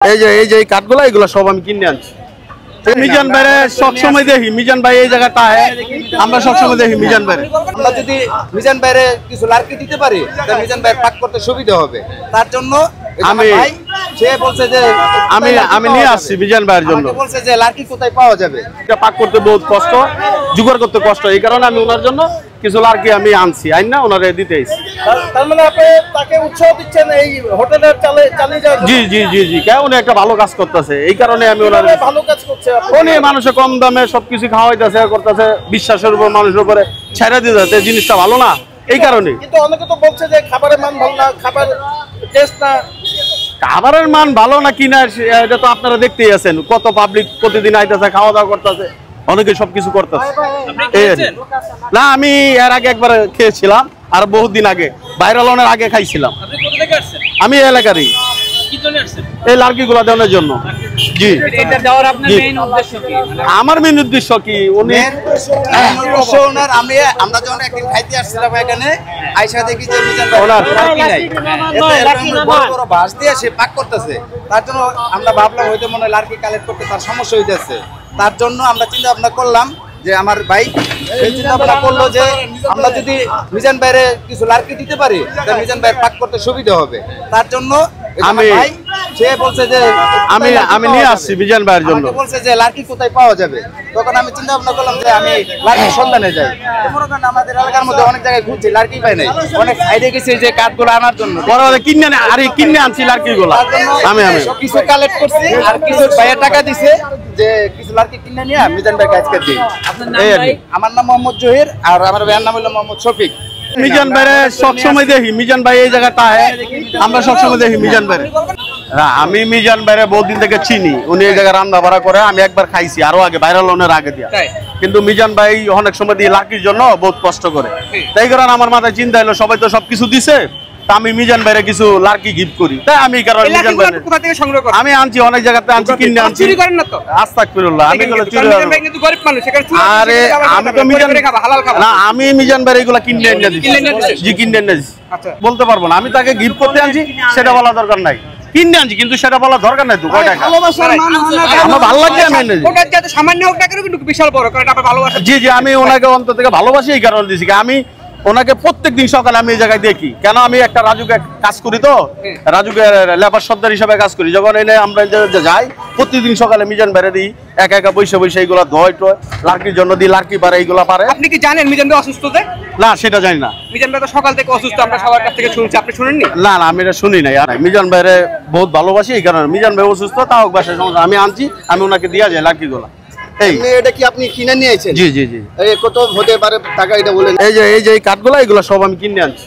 এই যে কাঠগুলা এগুলো সব আমি কিনে আনছি। মিজান ভাইরে সবসময় দেখি, মিজান ভাই এই জায়গাটায় আমরা সবসময় দেখি মিজান ভাইরে। আমরা যদি মিজান ভাইরে কিছু লার্কি দিতে পারি তাহলে মিজান ভাই পাক করতে সুবিধা হবে। তার জন্য সে বলছে যে আমি নিয়ে আসছি মিজান ভাইয়ের জন্য। বলছে যে লার্কি কোথায় পাওয়া যাবে, এটা পাক করতে বহুত কষ্ট, জোগাড় করতে কষ্ট, এই কারণে আমি ওনার জন্য কিছু লার্কি আমি আনছি, আইন না ওনারে দিতে এসেছি। তার মানে আপনি তাকে উৎসাহ দিচ্ছেন এই হোটেলের চালিয়ে যাওয়ার? জি জি জি জি, উনি একটা ভালো কাজ করতেছে, এই কারণে আমি ওনার ভালো কাজ করছে। উনি মানুষে কম দামে সবকিছু খাওয়াইতেছে, করতেছে, বিশ্বাসের উপর মানুষের উপরে ছেড়ে দিতেছে, জিনিসটা ভালো না, এই কারণে। কিন্তু অনেকে তো বলছে যে খাবারের মান ভালো না, খাবার টেস্ট না। খাবারের মান ভালো না কিনা এটা তো আপনারা দেখতেই আছেন, কত পাবলিক প্রতিদিন আইতেছে, খাওয়া দাওয়া করতেছে, অনেকে সবকিছু করতেছে। না আমি এর আগে একবার খেয়েছিলাম, আর বহুত দিন আগে ভাইরাল আগে খাইছিলাম। আমি এলাকারই এই লার্কি গুলা দেওয়ার জন্য। জি, আমার মেন উদ্দেশ্য কি, আমরা যখন একদিন খাইতে আসছিলাম এখানে আইসা দেখি যে বড় বাঁশ দিয়ে সে পাক করতেছে, তার জন্য আমরা ভাবলাম হয়তো মনে হয় লার্কি কালেক্ট করতে তার সমস্যা হইতেছে। তার জন্য আমরা চিন্তা ভাবনা করলাম যে আমার ভাই চিন্তা ভাবনা করলো যে আমরা যদি মিজান ভাইরে কিছু লার্কি দিতে পারি তাহলে মিজান ভাই পাক করতে সুবিধা হবে। তার জন্য সে বলছে যে আমি নিয়ে আসছি মিজান ভাইয়ের জন্য। বলছে যে লার্কি কোথায় পাওয়া যাবে, তখন আমি চিন্তা ভাবনা করলাম যে আমি লার্কির সন্ধানে যাই। মনে করেন আমাদের এলাকার মধ্যে অনেক জায়গায় ঘুরছি, লার্কি পাই নাই, অনেক সাইডে গেছি যে কাঠগুলো আনার জন্য, কিনে আনছি লার্কি গুলো। আমি কিছু কালেক্ট করছি আর কিছু ভাইয়ের টাকা দিছে যে কিছু লার্কি কিনে নিয়ে মিজান ভাইকে আজকে দিই। আমার নাম মোহাম্মদ জহির আর আমার ভাইয়ের নাম হলো মোহাম্মদ শফিক। মিজান ভাইরে সবসময় দেখি, মিজান ভাই এই জায়গাটায় আমরা সবসময় দেখি মিজান ভাইরে। আমি মিজান ভাইরে বহুদিন থেকে চিনি, উনি এই জায়গায় রান্না বাড়া করে, আমি একবার খাইছি আরো আগে, ভাইরাল আগে দিয়া। কিন্তু মিজান ভাই অনেক সময় দিয়ে লার্কির জন্য বহুত কষ্ট করে, তাই কারণ আমার মাথায় চিন্তা হলো সবাই তো সবকিছু দিছে, আমি মিজান ভাইরে কিছু লার্কি গিফট করি, তাই আমি কারণ মিজান ভাই কোথা থেকে সংগ্রহ করেন? আমি আনছি অনেক জায়গাতে, আনছি কিনে আনছি। চুরি করেন না তো? আস্তাগফিরুল্লাহ, আমি এগুলো চুরি করি না। কিন্তু গরিব মানুষ, এখানে চুরি আরে আমি তো মিজান হালাল খাবার না, আমি মিজান ভাই এগুলো কিনে এনে দিছি। জি কিনে এনে দিছি, বলতে পারবো না, আমি তাকে গিফট করতে আনছি সেটা বলা দরকার নাই, কিনে আনছি কিন্তু সেটা বলা দরকার নাই। তো কয় টাকা আমার ভালো লাগে, আমি এনে দিই। ওটা যাতে সামান্য হোক টাকা কিন্তু বিশাল বড়, কারণ আপনি ভালোবাসা। জি জি, আমি ওনাকে অন্তর থেকে ভালোবাসি, এই কারণে দিছি। আমি ওনাকে প্রত্যেকদিন সকালে আমি এই জায়গায় দেখি, কেন আমি একটা রাজুকে কাজ করি, তো রাজুকে লেবার সর্দার হিসাবে কাজ করি। যখন এনে আমরা যাই প্রতিদিন সকালে মিজান বেড়ে দিই, একা একা বসে বসে এইগুলা ধয় টয়, লার্কির জন্য দিই, লার্কি পারে, এইগুলা পারে। আপনি কি জানেন মিজান ভাই অসুস্থ? না সেটা জানি না। মিজান ভাই তো সকাল থেকে অসুস্থ, আমরা সবার কাছ থেকে শুনছি, আপনি শুনেননি? না না, আমি এটা শুনি নাই। মিজান ভাইরে বহুত ভালোবাসি, এই কারণে মিজান ভাই অসুস্থ, তাও বাসায় সমস্যা, আমি আনছি, আমি ওনাকে দিয়া যাই লার্কি গুলা। এটা কি আপনি কিনে নিয়ে আইছেন? জি জি জি। কত হতে পারে টাকা এটা বলেন? এই যে কাঠগুলা এগুলো সব আমি কিনে আনছি।